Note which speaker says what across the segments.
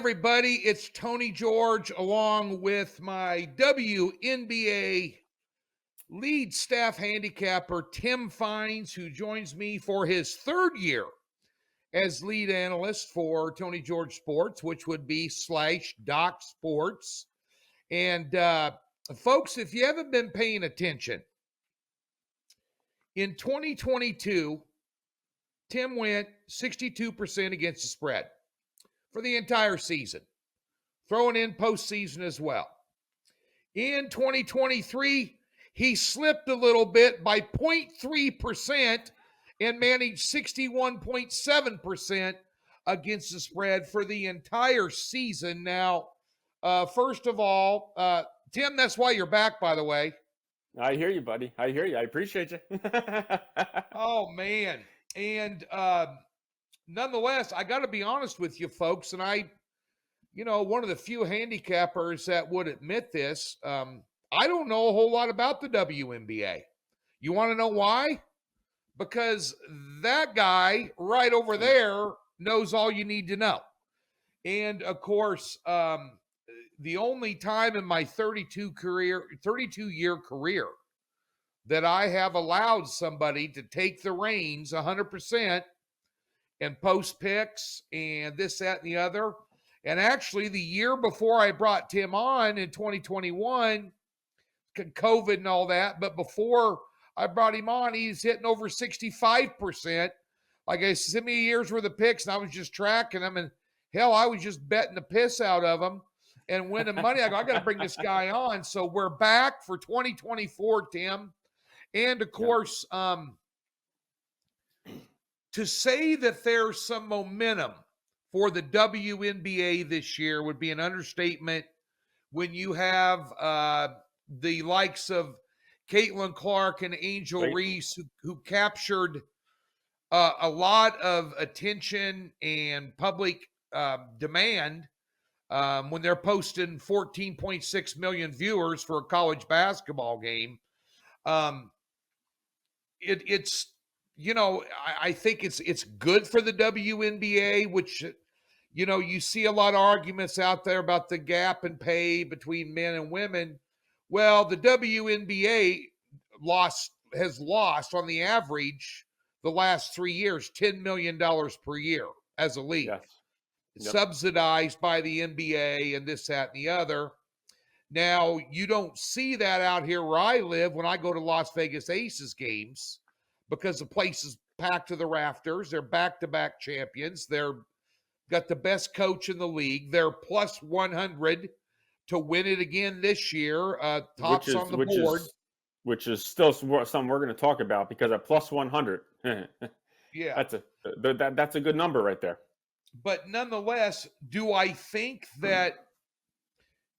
Speaker 1: everybody? It's Tony George along with my WNBA lead staff handicapper, Tim Fynes, who joins me for his third year as lead analyst for Tony George Sports, which would be /Doc Sports. And folks, if you haven't been paying attention, in 2022, Tim went 62% against the spread for the entire season, throwing in postseason as well. In 2023, he slipped a little bit by 0.3% and managed 61.7% against the spread for the entire season. Now, first of all, Tim, that's why you're back, by the way.
Speaker 2: I hear you, buddy. I hear you. I appreciate you.
Speaker 1: Oh, man. And nonetheless, I got to be honest with you, folks, and one of the few handicappers that would admit this, I don't know a whole lot about the WNBA. You want to know why? Because that guy right over there knows all you need to know. And of course, the only time in my 32-year career that I have allowed somebody to take the reins 100% and post picks and this, that, and the other. And actually, the year before I brought Tim on in 2021, COVID and all that, but before I brought him on, he's hitting over 65%. Like I said, many years worth of picks, and I was just tracking them. And hell, I was just betting the piss out of them and winning money. I go, I got to bring this guy on. So we're back for 2024, Tim. And of course, to say that there's some momentum for the WNBA this year would be an understatement when you have the likes of Caitlyn Clark and Angel Reese who captured a lot of attention and public demand when they're posting 14.6 million viewers for a college basketball game. It's I think it's good for the WNBA, which, you see a lot of arguments out there about the gap in pay between men and women. Well, the WNBA has lost on the average the last 3 years, $10 million per year as a league.
Speaker 2: Yes. Yep.
Speaker 1: Subsidized by the NBA and this, that, and the other. Now, you don't see that out here where I live when I go to Las Vegas Aces games, because the place is packed to the rafters. They're back-to-back champions. They're got the best coach in the league. They're plus 100 to win it again this year. Tops on the board.
Speaker 2: Which is still something we're going to talk about, because at plus 100,
Speaker 1: yeah,
Speaker 2: that's a good number right there.
Speaker 1: But nonetheless, do I think that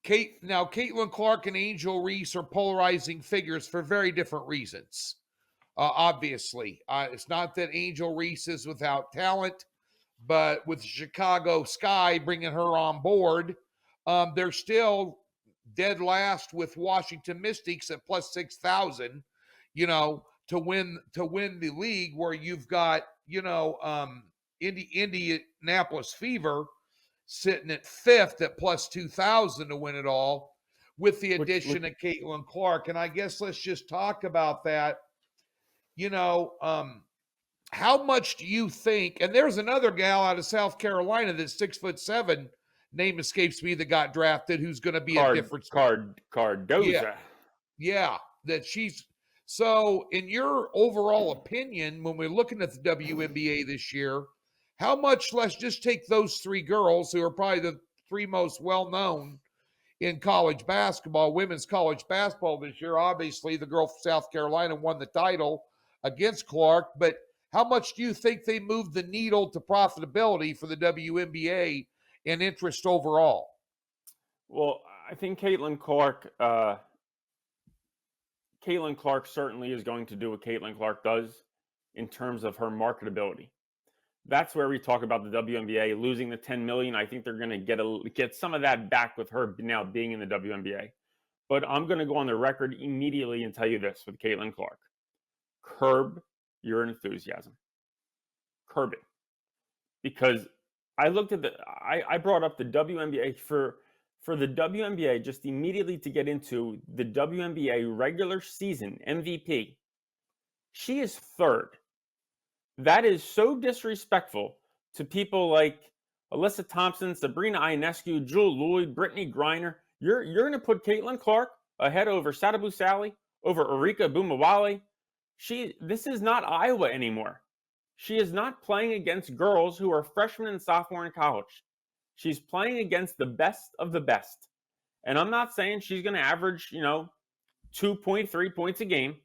Speaker 1: Caitlyn Clark and Angel Reese are polarizing figures for very different reasons? Obviously, it's not that Angel Reese is without talent, but with Chicago Sky bringing her on board, they're still dead last with Washington Mystics at plus 6,000, to win the league, where you've got, Indianapolis Fever sitting at fifth at plus 2,000 to win it all, with the addition of Caitlyn Clark. And I guess let's just talk about that. How much do you think? And there's another gal out of South Carolina that's 6'7", name escapes me, that got drafted, who's going to be a difference.
Speaker 2: Cardoza.
Speaker 1: Yeah, that she's. So, in your overall opinion, when we're looking at the WNBA this year, how much, let's just take those three girls who are probably the three most well-known in college basketball, women's college basketball this year. Obviously, the girl from South Carolina won the title against Clark, but how much do you think they moved the needle to profitability for the WNBA and interest overall?
Speaker 2: Well, I think Caitlyn Clark certainly is going to do what Caitlyn Clark does in terms of her marketability. That's where we talk about the WNBA losing the $10 million. I think they're going to get some of that back with her now being in the WNBA. But I'm going to go on the record immediately and tell you this with Caitlyn Clark. Curb your enthusiasm. Curb it. Because I looked at I brought up the WNBA for the WNBA just immediately to get into the WNBA regular season MVP. She is third. That is so disrespectful to people like Alyssa Thompson, Sabrina Ionescu, Jewel Lloyd, Brittany Griner. You're going to put Caitlyn Clark ahead over Sadibou Sally, over Erika Bumawale. This is not Iowa anymore. She is not playing against girls who are freshmen and sophomore in college. She's playing against the best of the best. And I'm not saying she's going to average, 2.3 points a game,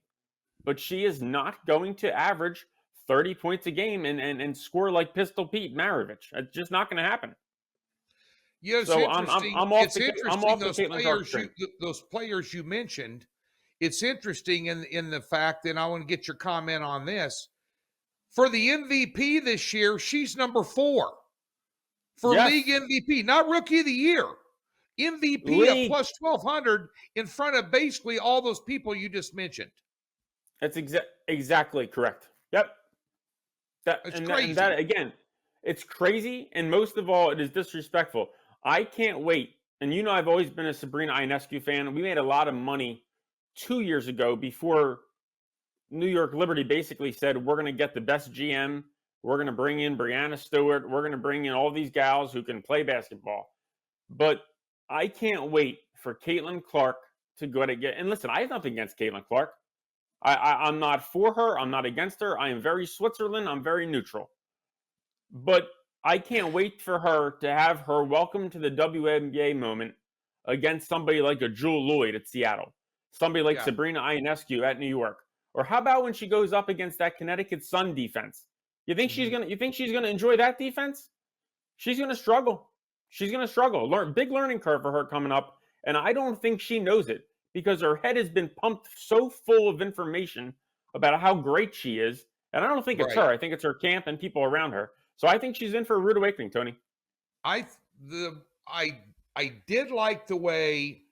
Speaker 2: but she is not going to average 30 points a game and score like Pistol Pete Maravich. It's just not going to happen.
Speaker 1: Yeah, it's
Speaker 2: So
Speaker 1: interesting.
Speaker 2: I'm off
Speaker 1: It's
Speaker 2: the
Speaker 1: interesting
Speaker 2: Caitlyn Clark train.
Speaker 1: those players you mentioned. It's interesting in the fact, and I want to get your comment on this. For the MVP this year, she's number 4 for
Speaker 2: Yes.
Speaker 1: league MVP, not rookie of the year. MVP
Speaker 2: League.
Speaker 1: at plus 1,200 in front of basically all those people you just mentioned.
Speaker 2: That's exactly correct. Yep.
Speaker 1: It's crazy.
Speaker 2: That again, it's crazy, and most of all, it is disrespectful. I can't wait. And I've always been a Sabrina Ionescu fan. We made a lot of money 2 years ago before New York Liberty basically said, we're going to get the best GM. We're going to bring in Brianna Stewart. We're going to bring in all these gals who can play basketball. But I can't wait for Caitlyn Clark to go to get. And listen, I have nothing against Caitlyn Clark. I'm not for her. I'm not against her. I am very Switzerland. I'm very neutral. But I can't wait for her to have her welcome to the WNBA moment against somebody like a Jewel Lloyd at Seattle, somebody like Sabrina Ionescu at New York. Or how about when she goes up against that Connecticut Sun defense? You think she's gonna enjoy that defense? She's gonna struggle. She's gonna struggle. Big learning curve for her coming up, and I don't think she knows it because her head has been pumped so full of information about how great she is. And I don't think it's her. I think it's her camp and people around her. So I think she's in for a rude awakening, Tony.
Speaker 1: I did like the way.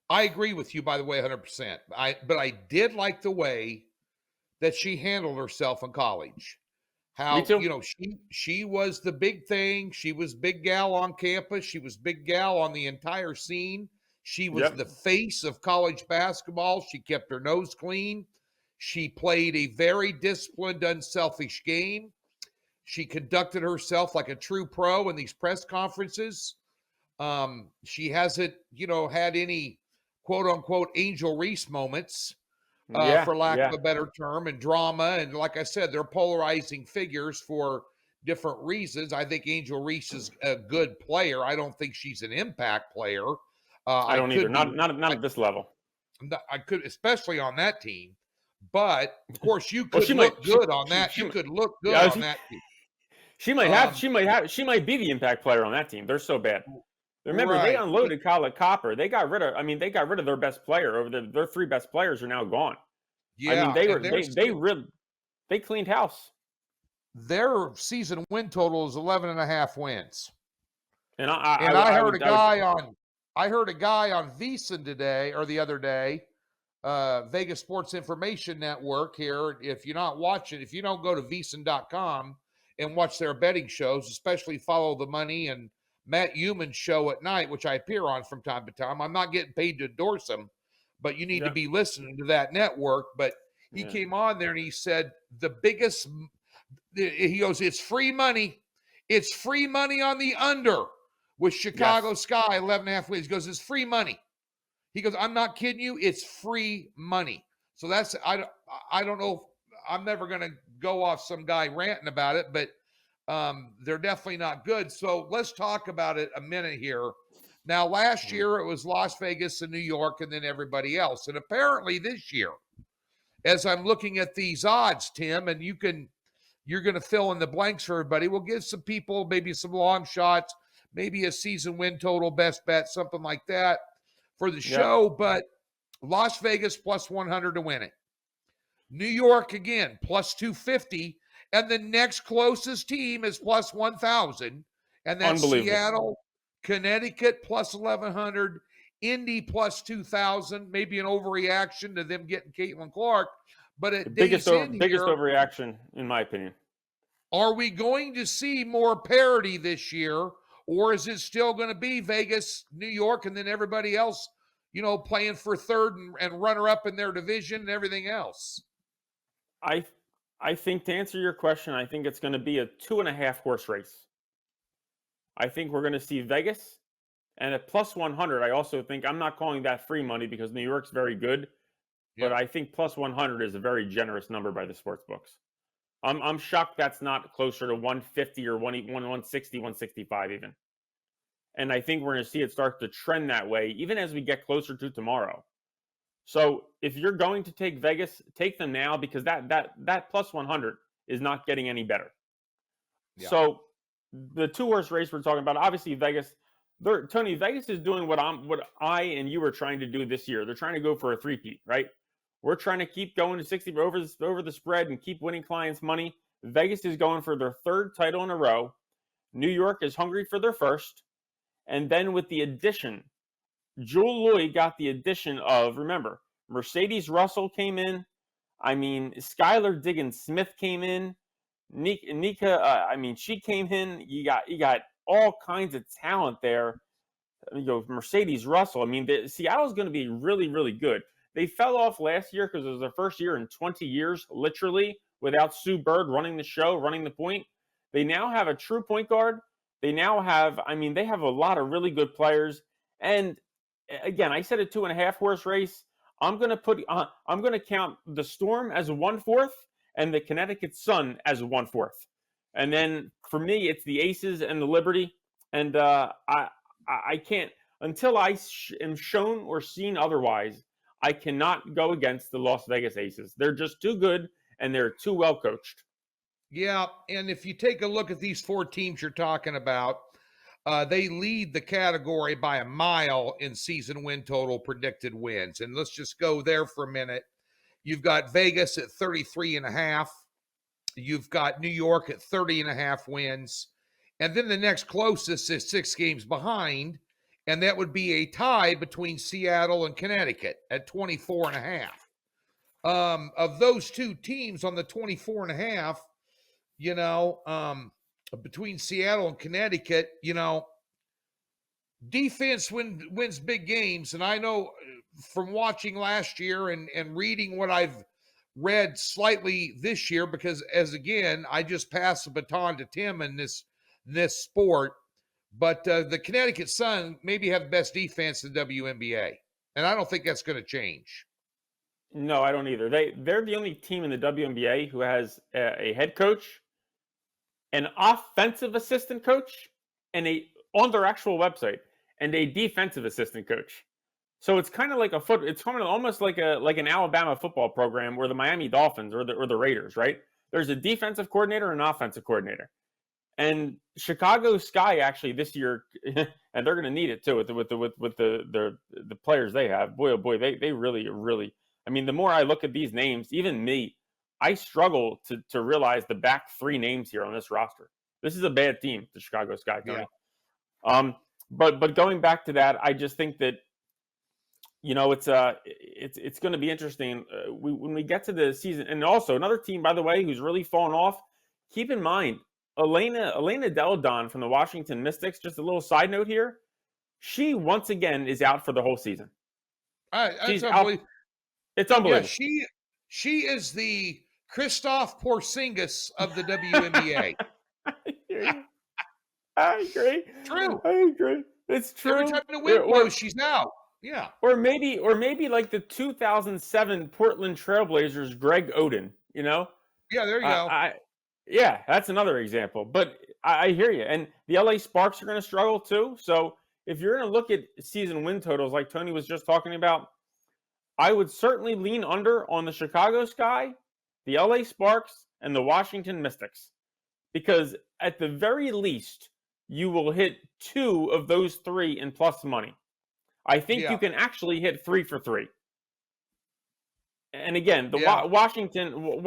Speaker 1: I agree with you, by the way, 100%. But I did like the way that she handled herself in college. How, she was the big thing. She was big gal on campus. She was big gal on the entire scene. She was the face of college basketball. She kept her nose clean. She played a very disciplined, unselfish game. She conducted herself like a true pro in these press conferences. She hasn't, had any quote unquote Angel Reese moments, for lack of a better term, and drama. And like I said, they're polarizing figures for different reasons. I think Angel Reese is a good player. I don't think she's an impact player.
Speaker 2: I don't either. Not at this level.
Speaker 1: I could, especially on that team. But of course, you could look good on that. You could look good on that team.
Speaker 2: She might be the impact player on that team. They're so bad. Remember, they unloaded Caitlyn Copper. They got rid of their best player. Over their 3 best players are now gone.
Speaker 1: Yeah,
Speaker 2: they cleaned house.
Speaker 1: Their season win total is 11.5 wins.
Speaker 2: And I
Speaker 1: heard a guy on VSiN today or the other day, Vegas Sports Information Network here. If you're not watching, if you don't go to VSiN.com and watch their betting shows, especially Follow the Money and Matt Human's show at night, which I appear on from time to time. I'm not getting paid to endorse them, but you need to be listening to that network. But he came on there and he said he goes, it's free money. It's free money on the under with Chicago Sky, 11.5 wins. He goes, it's free money. He goes, I'm not kidding you. It's free money. So that's, I don't know. I'm never going to go off some guy ranting about it, but they're definitely not good. So let's talk about it a minute here. Now, last year it was Las Vegas and New York and then everybody else. And apparently this year, as I'm looking at these odds, Tim, and you're going to fill in the blanks for everybody. We'll give some people maybe some long shots, maybe a season win total, best bet, something like that for the show. But Las Vegas plus 100 to win it. New York, again, plus 250. And the next closest team is plus 1,000. And that's Seattle, Connecticut plus 1,100, Indy plus 2,000. Maybe an overreaction to them getting Caitlyn Clark. But at
Speaker 2: biggest overreaction, in my opinion.
Speaker 1: Are we going to see more parity this year, or is it still going to be Vegas, New York, and then everybody else, playing for third and runner up in their division and everything else?
Speaker 2: I I think to answer your question, I think it's going to be a 2.5 horse race. I think we're going to see Vegas, and at plus 100. I also think, I'm not calling that free money because New York's very good, but
Speaker 1: Yep.
Speaker 2: I think plus 100 is a very generous number by the sports books. I'm shocked that's not closer to 150 or 160, 165 even. And I think we're going to see it start to trend that way even as we get closer to tomorrow. So if you're going to take Vegas, take them now, because that plus 100 is not getting any better.
Speaker 1: Yeah.
Speaker 2: So the 2 horse race we're talking about, obviously Vegas, Tony, Vegas is doing what I and you were trying to do this year. They're trying to go for a three-peat, right? We're trying to keep going to 60 over the spread and keep winning clients money. Vegas is going for their third title in a row. New York is hungry for their first. And then with the addition, Jewel Loy got the addition of, remember, Mercedes Russell came in. I mean, Skylar Diggins-Smith came in. Nika, she came in. You got all kinds of talent there. Mercedes Russell. I mean, Seattle's going to be really, really good. They fell off last year because it was their first year in 20 years, literally, without Sue Bird running the show, running the point. They now have a true point guard. They now have, they have a lot of really good players. And again, I said a 2.5 horse race. I'm going to count the Storm as 1/4 and the Connecticut Sun as 1/4. And then for me, it's the Aces and the Liberty. And I can't, until I am shown or seen otherwise, I cannot go against the Las Vegas Aces. They're just too good, and they're too well coached.
Speaker 1: Yeah, and if you take a look at these 4 teams you're talking about, they lead the category by a mile in season win total predicted wins. And let's just go there for a minute. You've got Vegas at 33.5. You've got New York at 30.5 wins. And then the next closest is 6 games behind, and that would be a tie between Seattle and Connecticut at 24.5. Of those 2 teams on the 24.5, between Seattle and Connecticut, defense wins big games. And I know from watching last year and reading what I've read slightly this year, because again, I just passed the baton to Tim in this sport, but the Connecticut Sun maybe have the best defense in the WNBA. And I don't think that's going to change.
Speaker 2: No, I don't either. They're the only team in the WNBA who has a head coach, an offensive assistant coach, and on their actual website, and a defensive assistant coach. So it's kind of like it's kind of almost like an Alabama football program, where the Miami Dolphins or the Raiders, right? There's a defensive coordinator and an offensive coordinator. And Chicago Sky actually this year, and they're going to need it too with the players they have. Boy, oh boy, they really, really. The more I look at these names, even me, I struggle to realize the back 3 names here on this roster. This is a bad team, the Chicago Sky, Tony. Yeah. But going back to that, I just think that it's going to be interesting when we get to the season. And also another team, by the way, who's really fallen off. Keep in mind, Elena Deladon from the Washington Mystics. Just a little side note here. She once again is out for the whole season.
Speaker 1: She's out.
Speaker 2: It's unbelievable.
Speaker 1: Yeah, she is the Kristaps Porzingis of the WNBA.
Speaker 2: I agree.
Speaker 1: True.
Speaker 2: I agree. It's true.
Speaker 1: Every time the wind blows, she's out. Yeah.
Speaker 2: Or maybe like the 2007 Portland Trailblazers, Greg Oden.
Speaker 1: Yeah, there you go.
Speaker 2: Yeah, that's another example. But I hear you. And the LA Sparks are going to struggle too. So if you're going to look at season win totals like Tony was just talking about, I would certainly lean under on the Chicago Sky, the LA Sparks, and the Washington Mystics. Because at the very least, you will hit 2 of those 3 in plus money. I think you can actually hit 3 for 3. And again, Washington,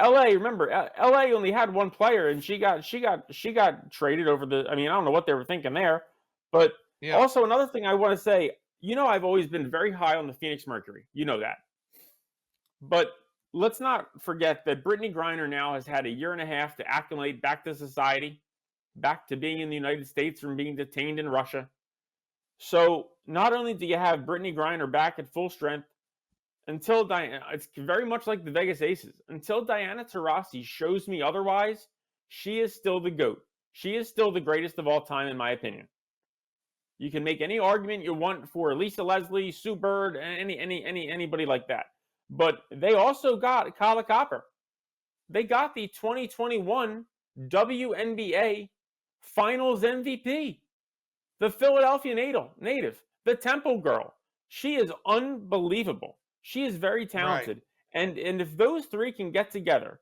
Speaker 2: LA. Remember, LA only had 1 player, and she got traded over the. I don't know what they were thinking there, but also another thing I want to say. I've always been very high on the Phoenix Mercury. You know that, but let's not forget that Brittany Griner now has had a year and a half to acclimate back to society, back to being in the United States from being detained in Russia. So not only do you have Brittany Griner back at full strength, until Diana, it's very much like the Vegas Aces. Until Diana Taurasi shows me otherwise, she is still the GOAT. She is still the greatest of all time, in my opinion. You can make any argument you want for Lisa Leslie, Sue Bird, anybody like that. But they also got Kyle Copper. They got the 2021 WNBA Finals MVP, the Philadelphia native, the Temple girl. She is unbelievable. She is very talented. Right. And if those three can get together,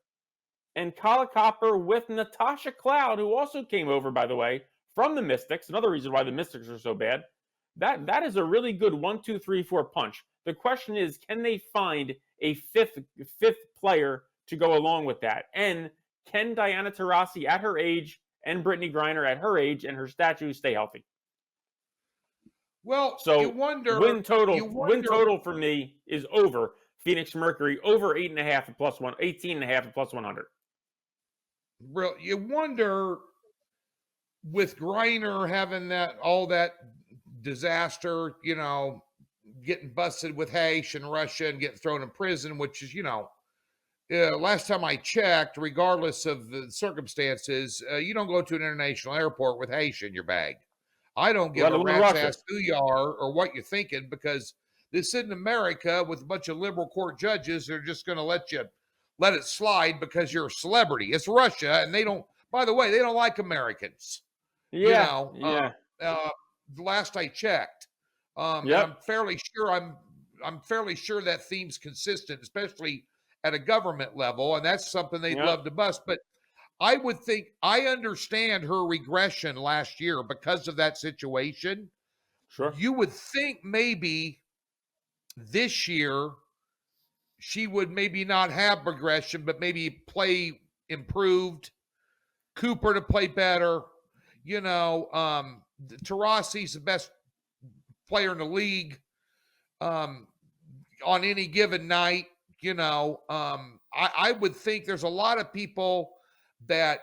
Speaker 2: and Kyle Copper with Natasha Cloud, who also came over, by the way, from the Mystics, another reason why the Mystics are so bad, that is a really good 1, 2, 3, 4 punch. The question is, can they find a fifth player to go along with that? And can Diana Taurasi at her age and Brittany Griner at her age and her statue stay healthy?
Speaker 1: Well,
Speaker 2: so
Speaker 1: you wonder.
Speaker 2: Win total for me is over. Phoenix Mercury over 8.5 at +1, 18.5 at +100.
Speaker 1: Real, you wonder with Griner having all that disaster, getting busted with Haitian and Russia and getting thrown in prison, which is, last time I checked, regardless of the circumstances, you don't go to an international airport with Haitian in your bag. I don't give a rat's ass who you are or what you're thinking, because this isn't America with a bunch of liberal court judges. They're just going to let it slide because you're a celebrity. It's Russia, and they don't. By the way, they don't like Americans.
Speaker 2: Yeah,
Speaker 1: the last I checked, and I'm fairly sure that theme's consistent, especially at a government level, and that's something they'd love to bust. But I would think, I understand her regression last year because of that situation.
Speaker 2: Sure.
Speaker 1: You would think maybe this year she would maybe not have regression, but maybe play improved, Cooper to play better. Taurasi's the best player in the league on any given night. I would think there's a lot of people that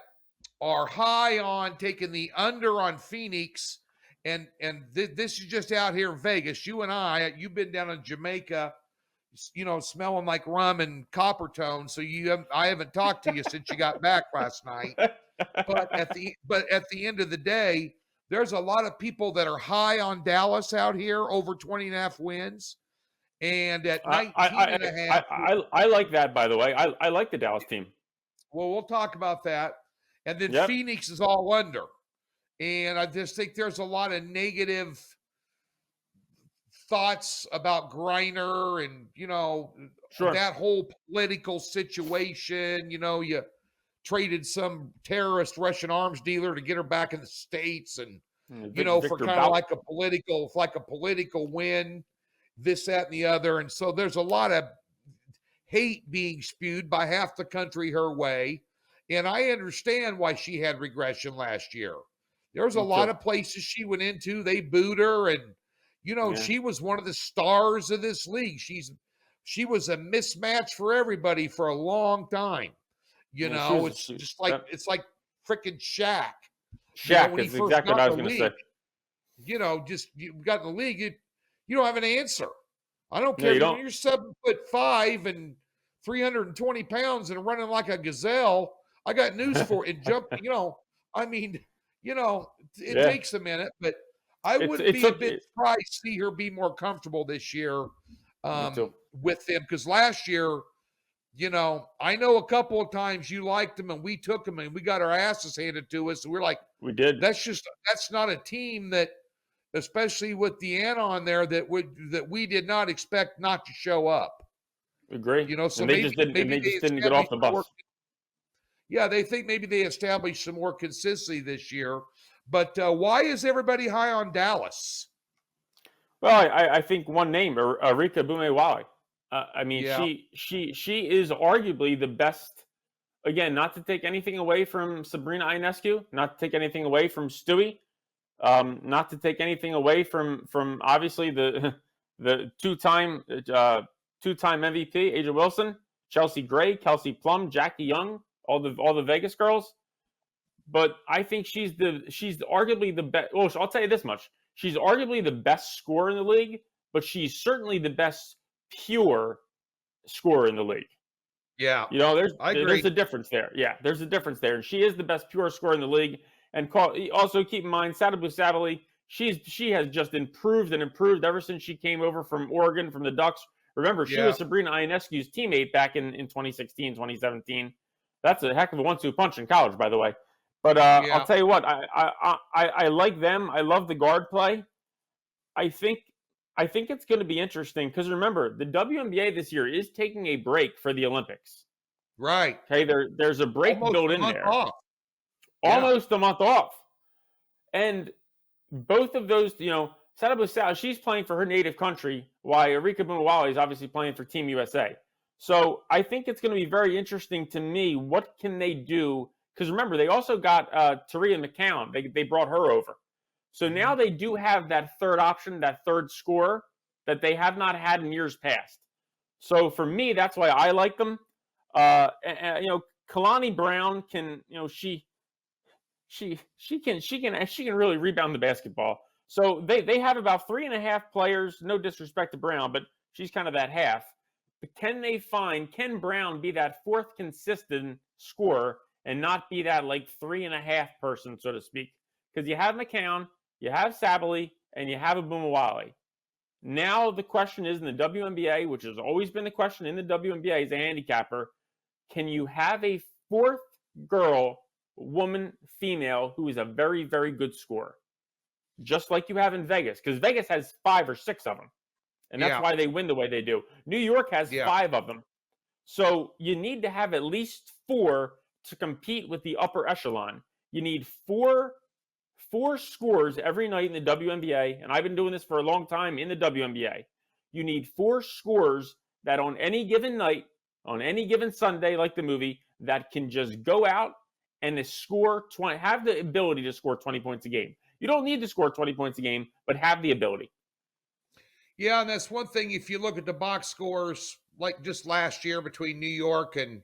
Speaker 1: are high on taking the under on Phoenix, and this is just out here in Vegas. You and you've been down in Jamaica, smelling like rum and copper tone. So I haven't talked to you since you got back last night. But at the end of the day, there's a lot of people that are high on Dallas out here, over 20.5 wins. And at 19.5.
Speaker 2: I like that, by the way. I like the Dallas team.
Speaker 1: Well, we'll talk about that. And then Phoenix is all under. And I just think there's a lot of negative thoughts about Griner and, that whole political situation. You traded some terrorist Russian arms dealer to get her back in the States, and, for kind of like a political win, this, that, and the other. And so there's a lot of hate being spewed by half the country her way. And I understand why she had regression last year. There's a lot of places she went into, they booed her, and she was one of the stars of this league. She was a mismatch for everybody for a long time. It's just like it's like freaking Shaq.
Speaker 2: Shaq is exactly what I was going to say.
Speaker 1: You got in the league, you don't have an answer. I don't care if you're 7'5" and 320 pounds and running like a gazelle. I got news for it. And jumping, it takes a minute, but I wouldn't be a bit surprised to see her be more comfortable this year with them, because last year, I know a couple of times you liked them and we took them and we got our asses handed to us. And we're like,
Speaker 2: we did.
Speaker 1: That's not a team that, especially with Deanna on there, that we did not expect not to show up.
Speaker 2: Agree.
Speaker 1: So
Speaker 2: and they just didn't get off the bus.
Speaker 1: They think maybe they established some more consistency this year. But why is everybody high on Dallas?
Speaker 2: Well, I think one name, Arika Bumewale. She is arguably the best. Again, not to take anything away from Sabrina Ionescu, not to take anything away from Stewie, not to take anything away from obviously the two-time MVP Aja Wilson. Chelsea Gray, Kelsey Plum, Jackie Young, all the Vegas girls. But I think she's arguably the best. Well, I'll tell you this much: she's arguably the best scorer in the league, but she's certainly the best pure scorer in the league.
Speaker 1: Yeah,
Speaker 2: there's
Speaker 1: agree.
Speaker 2: a difference there. Yeah, there's a difference there, and she is the best pure scorer in the league. And also keep in mind, Sadly, she has just improved and improved ever since she came over from Oregon, from the Ducks. Remember, she was Sabrina Ionescu's teammate back in 2016, 2017. That's a heck of a 1-2 punch in college, by the way. But I'll tell you what, I like them. I love the guard play. I think it's going to be interesting because remember, the WNBA this year is taking a break for the Olympics.
Speaker 1: Right.
Speaker 2: Okay, there's a break built in there. Almost a month off. And both of those, Sadibou, she's playing for her native country, while Erika Bumawali is obviously playing for Team USA. So I think it's going to be very interesting to me. What can they do? Because remember, they also got Taria McCown. They brought her over. So now they do have that third option, that third scorer that they have not had in years past. So for me, that's why I like them. Kalani Brown can, she can really rebound the basketball. So they have about 3.5 players. No disrespect to Brown, but she's kind of that half. But can Brown be that fourth consistent scorer and not be that like 3.5 person, so to speak? Because you have McCown, you have Sabally, and you have a Bumawali. Now the question is in the WNBA, which has always been the question in the WNBA as a handicapper, can you have a fourth woman, female, who is a very, very good scorer? Just like you have in Vegas, because Vegas has 5 or 6 of them. And that's why they win the way they do. New York has 5 of them. So you need to have at least 4 to compete with the upper echelon. You need four scores every night in the WNBA, and I've been doing this for a long time in the WNBA. You need 4 scores that on any given night, on any given Sunday, like the movie, that can just go out and have the ability to score 20 points a game. You don't need to score 20 points a game, but have the ability.
Speaker 1: Yeah, and that's one thing. If you look at the box scores, like just last year between New York and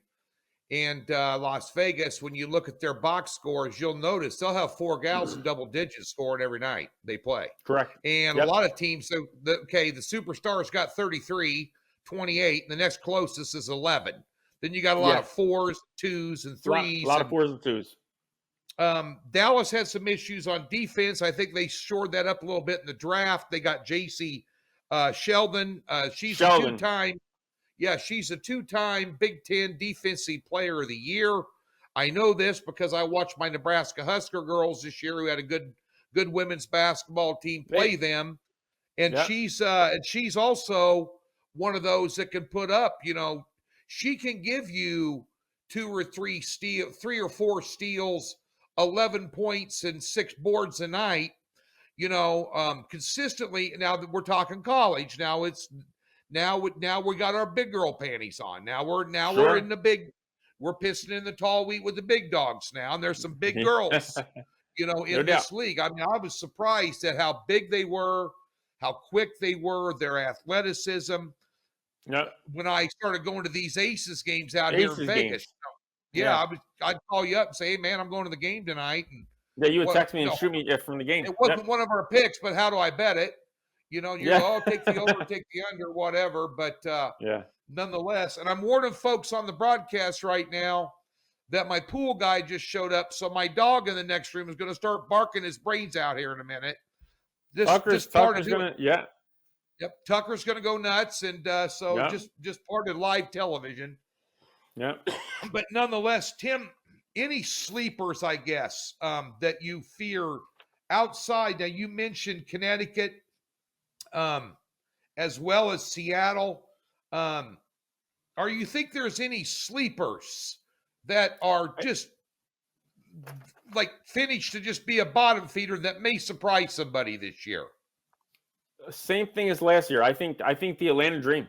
Speaker 1: Las Vegas, when you look at their box scores, you'll notice they'll have 4 gals in double digits scoring every night they play.
Speaker 2: Correct.
Speaker 1: And a lot of teams, the Superstars got 33, 28, and the next closest is 11. Then you got a lot of 4s, 2s, and 3s.
Speaker 2: A lot of 4s and 2s.
Speaker 1: Dallas had some issues on defense. I think they shored that up a little bit in the draft. They got JC Sheldon. She's a 2-time. Yeah, she's a 2-time Big Ten Defensive Player of the Year. I know this because I watched my Nebraska Husker girls this year who had a good women's basketball team play them. And she's also one of those that can put up, she can give you 2 or 3 or 4 steals, 11 points and 6 boards a night, consistently. Now that we're talking college, now we got our big girl panties on. We're in the big, we're pissing in the tall wheat with the big dogs now. And there's some big girls, in this league. I mean, I was surprised at how big they were, how quick they were, their athleticism. When I started going to these Aces games out here in Vegas, I'd call you up and say, "Hey man, I'm going to the game tonight." And
Speaker 2: you would text me and shoot me from the game.
Speaker 1: It wasn't one of our picks, but how do I bet it? You go, take the over, take the under, whatever. But nonetheless, and I'm warning folks on the broadcast right now that my pool guy just showed up. So my dog in the next room is going to start barking his brains out here in a minute.
Speaker 2: Tucker's going to,
Speaker 1: Yep, Tucker's going to go nuts, and just part of live television.
Speaker 2: Yeah.
Speaker 1: But nonetheless, Tim, any sleepers, I guess, that you fear outside? Now, you mentioned Connecticut, as well as Seattle. Or you think there's any sleepers that are just like finished to just be a bottom feeder that may surprise somebody this year?
Speaker 2: Same thing as last year. I think the Atlanta Dream.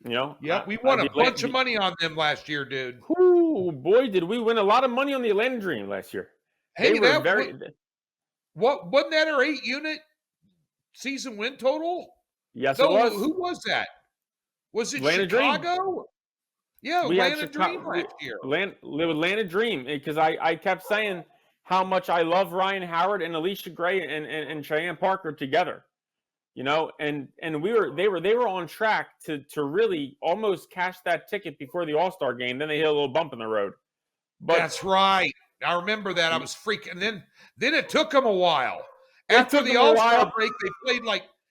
Speaker 1: Yeah, we won a bunch of money on them last year, dude.
Speaker 2: Ooh, boy, did we win a lot of money on the Atlanta Dream last year.
Speaker 1: Hey, what wasn't that our 8-unit season win total?
Speaker 2: Yes, it was.
Speaker 1: Who was that? Was it
Speaker 2: Atlanta Dream.
Speaker 1: Chicago? Yeah,
Speaker 2: We had
Speaker 1: Atlanta Dream
Speaker 2: Chicago,
Speaker 1: last year.
Speaker 2: Atlanta Dream, because I kept saying how much I love Ryan Howard and Alicia Gray and Cheyenne Parker together, and they were on track to really almost cash that ticket before the All-Star game. Then they hit a little bump in the road. But
Speaker 1: That's right. I remember that. I was freaking. Then it took them a while.
Speaker 2: It took them a while.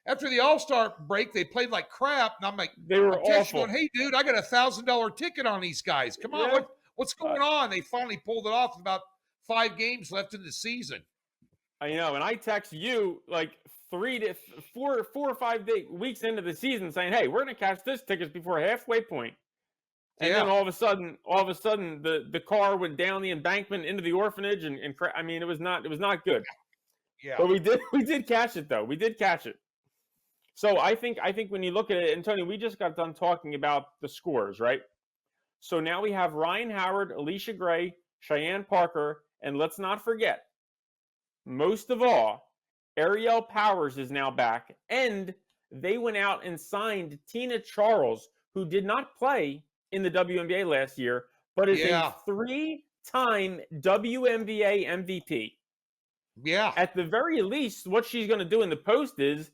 Speaker 1: After the All-Star break, they played like crap. And I'm like,
Speaker 2: They were
Speaker 1: I'm texting
Speaker 2: awful.
Speaker 1: going, hey, dude, I got $1,000 ticket on these guys. Come on,
Speaker 2: Yeah.
Speaker 1: what's going on? They finally pulled it off with about 5 games left in the season.
Speaker 2: I know, and I text you like 4 or 5 weeks into the season saying, hey, we're going to cash this tickets before halfway point. And then all of a sudden, the car went down the embankment into the orphanage, and I mean, it was not good.
Speaker 1: Yeah.
Speaker 2: But we did cash it though. We did cash it. So I think when you look at it, and Tony, we just got done talking about the scores, right? So now we have Ryan Howard, Alicia Gray, Cheyenne Parker, and let's not forget, most of all, Ariel Powers is now back, and they went out and signed Tina Charles, who did not play in the WNBA last year, but is a 3-time WNBA MVP.
Speaker 1: Yeah.
Speaker 2: At the very least, what she's going to do in the post is,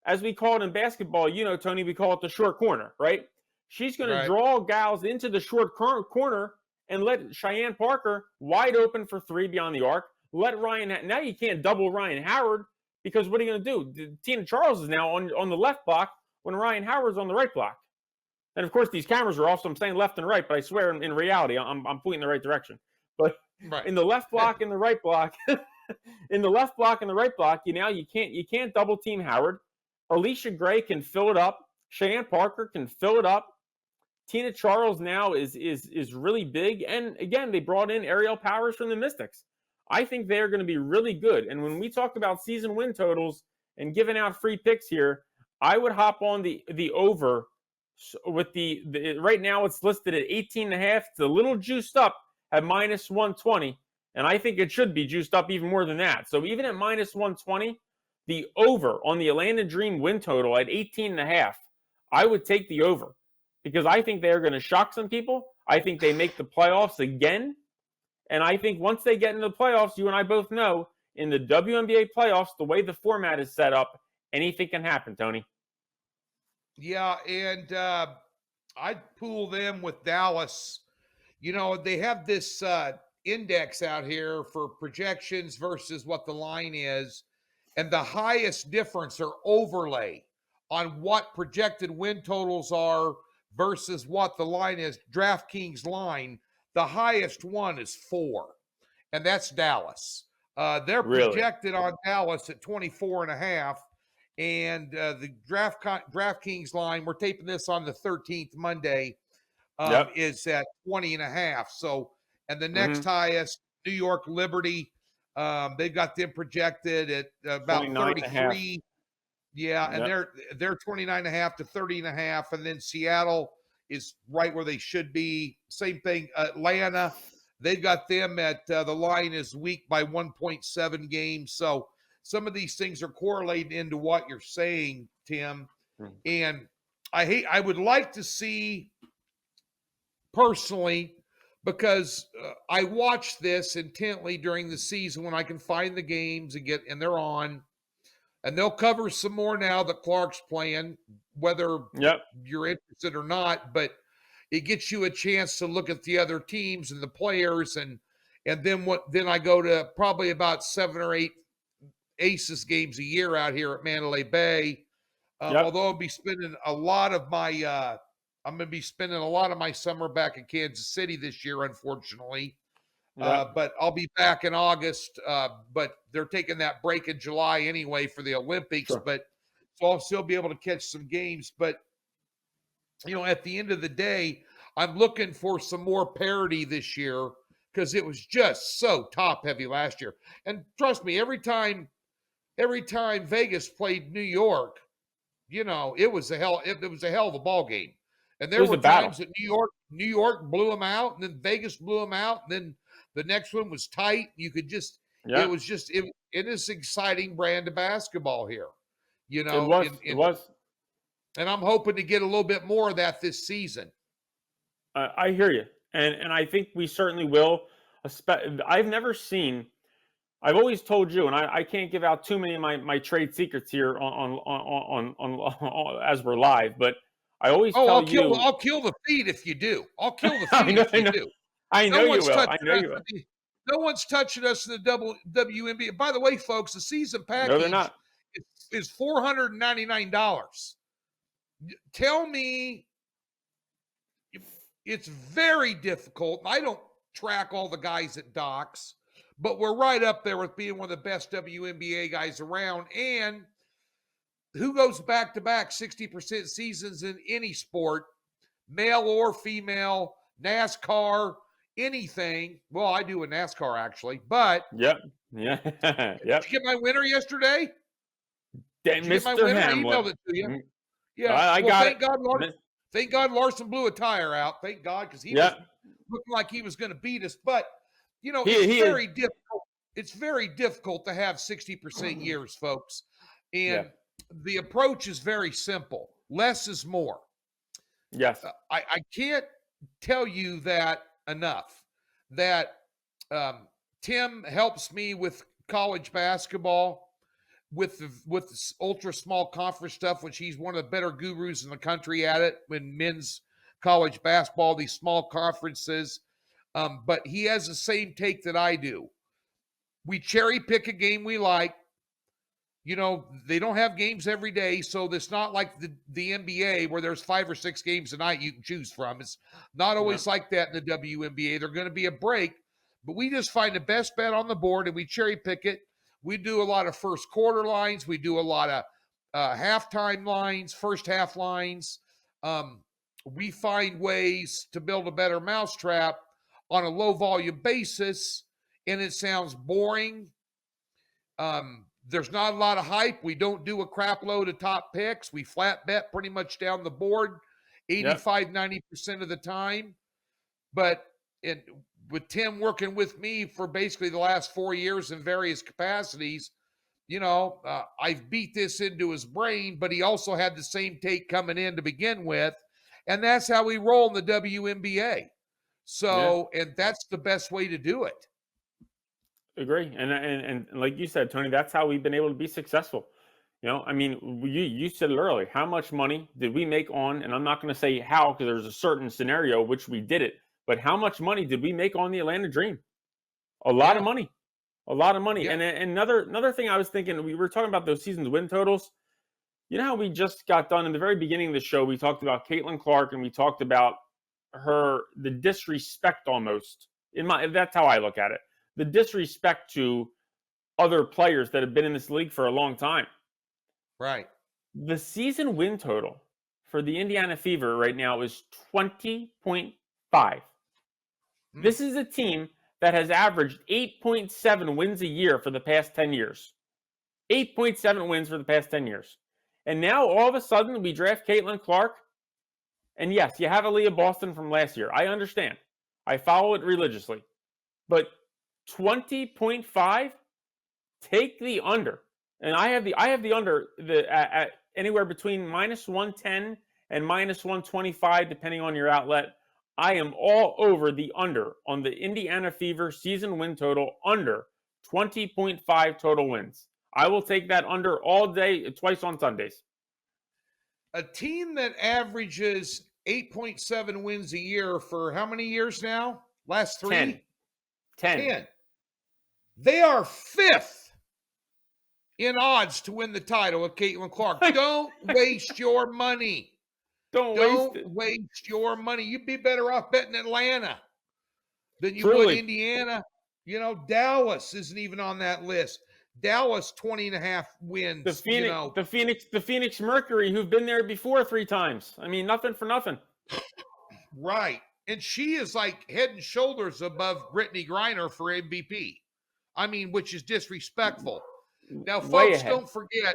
Speaker 2: as we call it in basketball, Tony, we call it the short corner, right? She's going to draw gals into the short corner and let Cheyenne Parker wide open for 3 beyond the arc. Let Ryan, now you can't double Ryan Howard, because what are you going to do? Tina Charles is now on the left block when Ryan Howard's on the right block. And of course, these cameras are off, so I'm saying left and right, but I swear in reality, I'm pointing in the right direction. But in the left block and the right block, in the left block and the right block, you can't double team Howard. Alicia Gray can fill it up. Cheyenne Parker can fill it up. Tina Charles now is really big. And again, they brought in Ariel Powers from the Mystics. I think they're going to be really good. And when we talk about season win totals and giving out free picks here, I would hop on the over with the right now it's listed at 18.5. It's a little juiced up at -120. And I think it should be juiced up even more than that. So even at -120, the over on the Atlanta Dream win total at 18.5, I would take the over, because I think they're going to shock some people. I think they make the playoffs again. And I think once they get into the playoffs, you and I both know, in the WNBA playoffs, the way the format is set up, anything can happen, Tony.
Speaker 1: Yeah, and I'd pool them with Dallas. They have this index out here for projections versus what the line is. And the highest difference or overlay on what projected win totals are versus what the line is, DraftKings line, the highest one is 4, and that's Dallas. They're projected on Dallas at 24.5, and the DraftKings line, we're taping this on the 13th Monday, is at 20.5. So, and the next highest, New York Liberty, they've got them projected at about 33. Yeah, and they're 29.5 to 30.5, and then Seattle is right where they should be. Same thing, Atlanta, they've got them at the line is weak by 1.7 games. So some of these things are correlating into what you're saying, Tim. And I would like to see personally, because I watch this intently during the season when I can find the games and they're on, and they'll cover some more now that Clark's playing, whether you're interested or not, but it gets you a chance to look at the other teams and the players, and then I go to probably about 7 or 8 Aces games a year out here at Mandalay Bay. Although I'll be spending a lot of my I'm going to be spending a lot of my summer back in Kansas City this year, unfortunately. But I'll be back in August. But they're taking that break in July anyway for the Olympics. But so I'll still be able to catch some games. But, at the end of the day, I'm looking for some more parity this year, because it was just so top heavy last year. And trust me, every time Vegas played New York, it was a hell of a ball game. And there were times that New York blew them out, and then Vegas blew them out, and then the next one was tight. You could just, it is exciting brand of basketball here.
Speaker 2: It was.
Speaker 1: And I'm hoping to get a little bit more of that this season.
Speaker 2: I hear you, and I think we certainly will. I've never seen. I've always told you, and I can't give out too many of my trade secrets here on as we're live, but I always
Speaker 1: Oh,
Speaker 2: tell you.
Speaker 1: I'll kill the feed if you do. I'll kill the
Speaker 2: I
Speaker 1: feed
Speaker 2: know,
Speaker 1: if
Speaker 2: I
Speaker 1: you
Speaker 2: know,
Speaker 1: do.
Speaker 2: I know
Speaker 1: No
Speaker 2: you
Speaker 1: one's
Speaker 2: will.
Speaker 1: touching
Speaker 2: I know
Speaker 1: us.
Speaker 2: you will.
Speaker 1: No one's touching us in the WNBA. By the way, folks, the season
Speaker 2: No, they're
Speaker 1: package
Speaker 2: not.
Speaker 1: is $499. Tell me, it's very difficult. I don't track all the guys at Docs, but we're right up there with being one of the best WNBA guys around. And who goes back to back 60% seasons in any sport, male or female, NASCAR, anything? Well, I do in NASCAR actually, but
Speaker 2: Yep. Yeah.
Speaker 1: did
Speaker 2: Yep.
Speaker 1: you get my winner yesterday? Did you get my
Speaker 2: Mr.
Speaker 1: winner? I
Speaker 2: Hamlet.
Speaker 1: emailed it to you.
Speaker 2: Mm,
Speaker 1: Yeah.
Speaker 2: I
Speaker 1: Well,
Speaker 2: got it.
Speaker 1: thank God Larson blew a tire out. Thank God, because he was
Speaker 2: Yep.
Speaker 1: looking like he was going to beat us. But
Speaker 2: He is.
Speaker 1: very difficult. It's very difficult to have 60% years, folks.
Speaker 2: Yeah.
Speaker 1: And the approach is very simple. Less is more.
Speaker 2: Yes.
Speaker 1: I can't tell you that enough. That Tim helps me with college basketball, with the ultra small conference stuff, which he's one of the better gurus in the country at it. When men's college basketball, these small conferences, but he has the same take that I do. We cherry pick a game we like. They don't have games every day, so it's not like the NBA where there's 5 or 6 games a night you can choose from. It's not always like that in the WNBA. They're going to be a break, but we just find the best bet on the board and we cherry pick it. We do a lot of first quarter lines. We do a lot of halftime lines, first half lines. We find ways to build a better mousetrap on a low volume basis, and it sounds boring. There's not a lot of hype. We don't do a crap load of top picks. We flat bet pretty much down the board 85, 90% of the time. But with Tim working with me for basically the last 4 years in various capacities, I've beat this into his brain, but he also had the same take coming in to begin with. And that's how we roll in the WNBA. So, and that's the best way to do it.
Speaker 2: Agree. And like you said, Tony, that's how we've been able to be successful. I mean, you said it earlier. How much money did we make on, and I'm not going to say how because there's a certain scenario which we did it, but how much money did we make on the Atlanta Dream? A lot of money. A lot of money.
Speaker 1: Yeah.
Speaker 2: And another thing I was thinking, we were talking about those season's win totals. You know how we just got done in the very beginning of the show, we talked about Caitlyn Clark and we talked about the disrespect almost. That's how I look at it. The disrespect to other players that have been in this league for a long time.
Speaker 1: Right.
Speaker 2: The season win total for the Indiana Fever right now is 20.5. This is a team that has averaged 8.7 wins a year for the past 10 years. 8.7 wins for the past 10 years. And now all of a sudden we draft Caitlyn Clark. And yes, you have Aaliyah Boston from last year. I understand. I follow it religiously. But 20.5, take the under. And I have the under at anywhere between -110 and -125, depending on your outlet. I am all over the under on the Indiana Fever season win total under 20.5 total wins. I will take that under all day, twice on Sundays.
Speaker 1: A team that averages 8.7 wins a year for how many years now? Last 3?
Speaker 2: 10.
Speaker 1: They are 5th in odds to win the title with Caitlyn Clark. Don't waste your money. Don't waste your money. You'd be better off betting Atlanta than you would Indiana. Dallas isn't even on that list. Dallas 20.5 wins.
Speaker 2: The Phoenix Mercury, who've been there before 3 times. I mean, nothing for nothing.
Speaker 1: Right. And she is like head and shoulders above Brittany Griner for MVP. I mean, which is disrespectful. Now, folks, don't forget,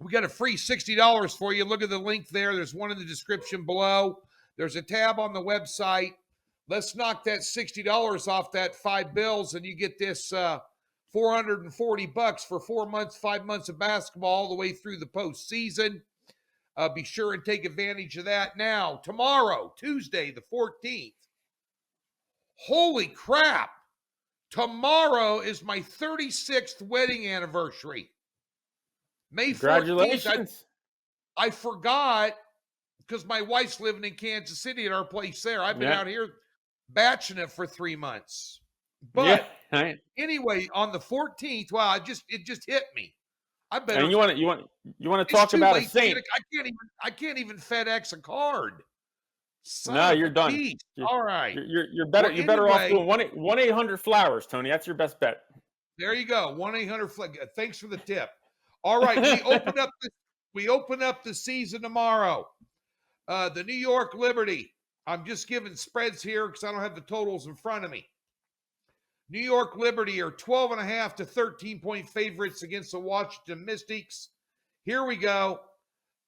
Speaker 1: we got a free $60 for you. Look at the link there. There's one in the description below. There's a tab on the website. Let's knock that $60 off that $5 and you get this $440 for 4 months, 5 months of basketball all the way through the postseason. Be sure and take advantage of that now. Tomorrow, Tuesday, the 14th. Holy crap. Tomorrow is my 36th wedding anniversary. May 14th.
Speaker 2: Congratulations.
Speaker 1: I forgot because my wife's living in Kansas City at our place there. I've been out here batching it for 3 months. But anyway, on the 14th, wow, it just hit me. I better.
Speaker 2: And you want to talk about a saint?
Speaker 1: I can't even FedEx a card.
Speaker 2: No, you're done.
Speaker 1: All right.
Speaker 2: You're better. You're better off doing 1-800-Flowers, Tony. That's your best bet.
Speaker 1: There you go. 1-800. Thanks for the tip. All right, we open up the season tomorrow. The New York Liberty. I'm just giving spreads here because I don't have the totals in front of me. New York Liberty are 12.5 to 13-point favorites against the Washington Mystics. Here we go.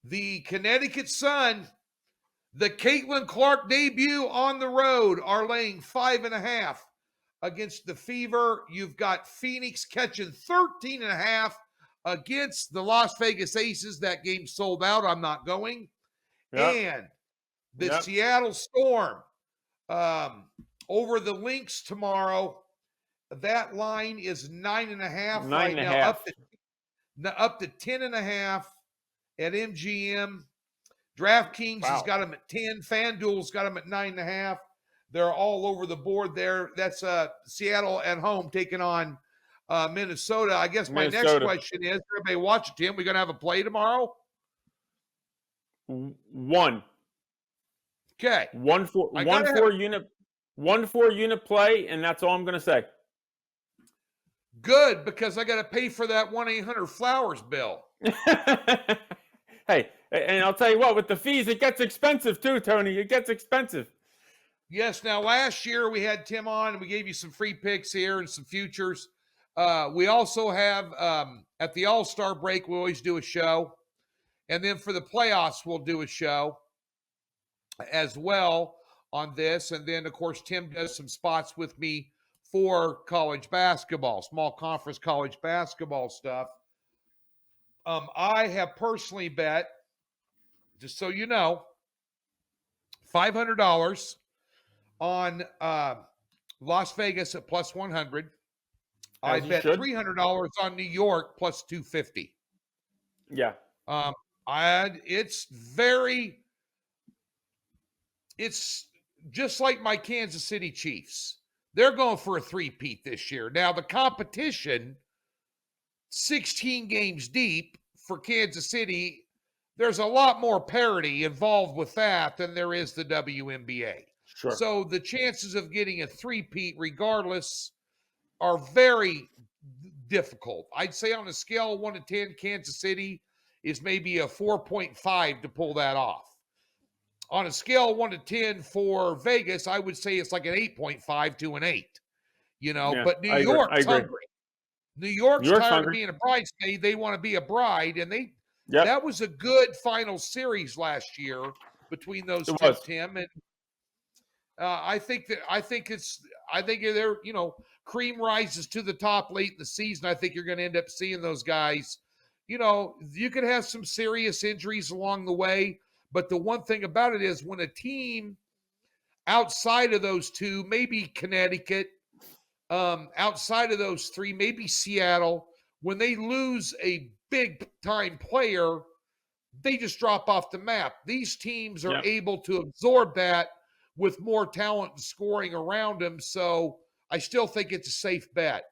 Speaker 1: The Connecticut Sun, the Caitlyn Clark debut on the road, are laying 5.5 against the Fever. You've got Phoenix catching 13.5 against the Las Vegas Aces. That game sold out. I'm not going. Yep. And the Seattle Storm over the Lynx tomorrow. That line is 9.5 right now, up to 10.5 at MGM. DraftKings has got them at 10. FanDuel's got them at 9.5. They're all over the board there. That's Seattle at home taking on Minnesota. I guess my next question is, everybody watching, Tim, we going to have a play tomorrow?
Speaker 2: One.
Speaker 1: Okay.
Speaker 2: One four unit play, and that's all I'm going to say.
Speaker 1: Good, because I got to pay for that 1-800-Flowers bill.
Speaker 2: Hey, and I'll tell you what, with the fees, it gets expensive too, Tony. It gets expensive.
Speaker 1: Yes. Now, last year we had Tim on, and we gave you some free picks here and some futures. We also have, at the All-Star break, we always do a show. And then for the playoffs, we'll do a show as well on this. And then, of course, Tim does some spots with me for college basketball, small conference college basketball stuff. I have personally bet, just so you know, $500 on Las Vegas at plus 100. I bet $300 on New York plus 250.
Speaker 2: Yeah.
Speaker 1: It's just like my Kansas City Chiefs. They're going for a three-peat this year. Now, the competition, 16 games deep for Kansas City, there's a lot more parity involved with that than there is the WNBA.
Speaker 2: Sure.
Speaker 1: So the chances of getting a three-peat regardless are very difficult. I'd say on a scale of 1 to 10, Kansas City is maybe a 4.5 to pull that off. On a scale of 1 to 10 for Vegas, I would say it's like an 8.5 to an 8. But New York's hungry. New York's tired of being a bridesmaid. They want to be a bride, and that was a good final series last year between those two, Tim. And I think they're, cream rises to the top late in the season. I think you're going to end up seeing those guys. You could have some serious injuries along the way. But the one thing about it is when a team outside of those two, maybe Connecticut, outside of those three, maybe Seattle, when they lose a big-time player, they just drop off the map. These teams are able to absorb that with more talent and scoring around them. So I still think it's a safe bet.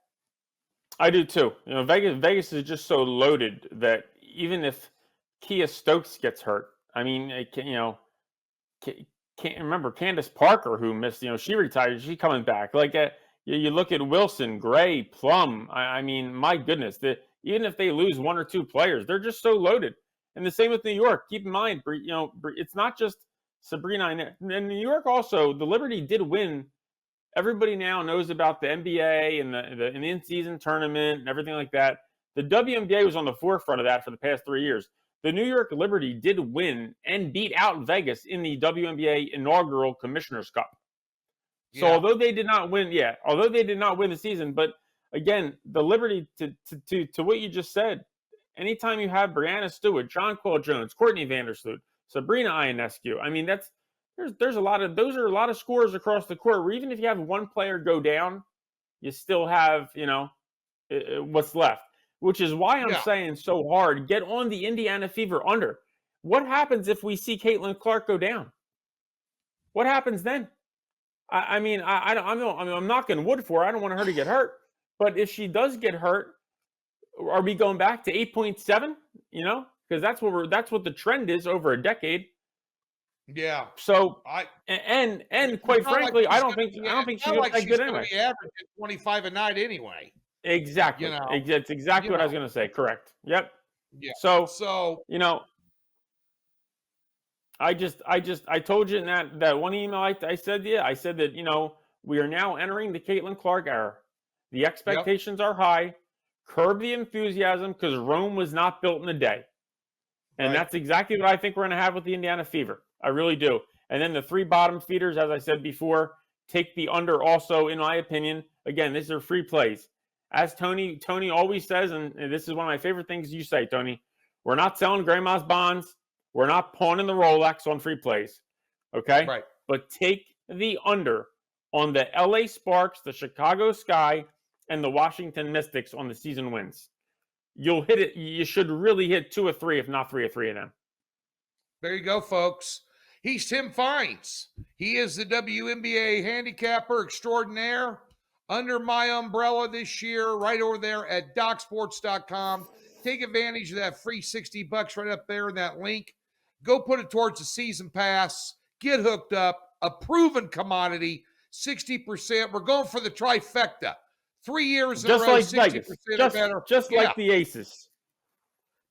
Speaker 2: I do too. Vegas is just so loaded that even if Kia Stokes gets hurt, I mean, can't remember Candace Parker who missed. She retired. She's coming back. Like you look at Wilson, Gray, Plum. I mean, my goodness. Even if they lose one or two players, they're just so loaded. And the same with New York. Keep in mind, it's not just Sabrina. And New York also, the Liberty did win. Everybody now knows about the NBA and the in-season tournament and everything like that. The WNBA was on the forefront of that for the past 3 years. The New York Liberty did win and beat out Vegas in the WNBA inaugural Commissioner's Cup. So although they did not win the season, but again, the Liberty to what you just said, anytime you have Brianna Stewart, Jonquel Jones, Courtney Vandersloot, Sabrina Ionescu, I mean, there's a lot of, those are a lot of scores across the court where even if you have one player go down, you still have, what's left, which is why I'm saying so hard, get on the Indiana Fever under. What happens if we see Caitlyn Clark go down? What happens then? I'm knocking wood for her. I don't want her to get hurt. But if she does get hurt, are we going back to 8.7? Because that's what the trend is over a decade.
Speaker 1: Yeah.
Speaker 2: So and quite frankly, I don't think she's going to be good anyway.
Speaker 1: She's averaging 25 a night anyway.
Speaker 2: Exactly. It's exactly what I was going to say. Correct. Yep.
Speaker 1: Yeah.
Speaker 2: So I told you in that one email I said that we are now entering the Caitlyn Clark era. The expectations are high. Curb the enthusiasm because Rome was not built in a day. And that's exactly what I think we're going to have with the Indiana Fever. I really do. And then the 3 bottom feeders, as I said before, take the under also, in my opinion. Again, these are free plays. As Tony always says, and this is one of my favorite things you say, Tony, we're not selling grandma's bonds. We're not pawning the Rolex on free plays. Okay?
Speaker 1: Right.
Speaker 2: But take the under on the LA Sparks, the Chicago Sky, and the Washington Mystics on the season wins. You'll hit it. You should really hit 2 or 3, if not 3 or 3 of them.
Speaker 1: There you go, folks. He's Tim Fynes. He is the WNBA handicapper extraordinaire under my umbrella this year, right over there at DocSports.com. Take advantage of that free $60 right up there in that link. Go put it towards the season pass. Get hooked up. A proven commodity, 60%. We're going for the trifecta. 3 years in a row,
Speaker 2: like
Speaker 1: 60% or better.
Speaker 2: Just like the Aces.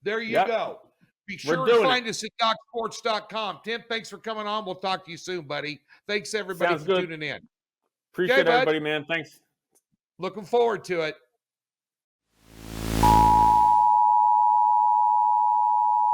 Speaker 1: There you go. Be sure to find us at DocSports.com. Tim, thanks for coming on. We'll talk to you soon, buddy. Thanks, everybody, for tuning in.
Speaker 2: Appreciate everybody, man. Thanks.
Speaker 1: Looking forward to it.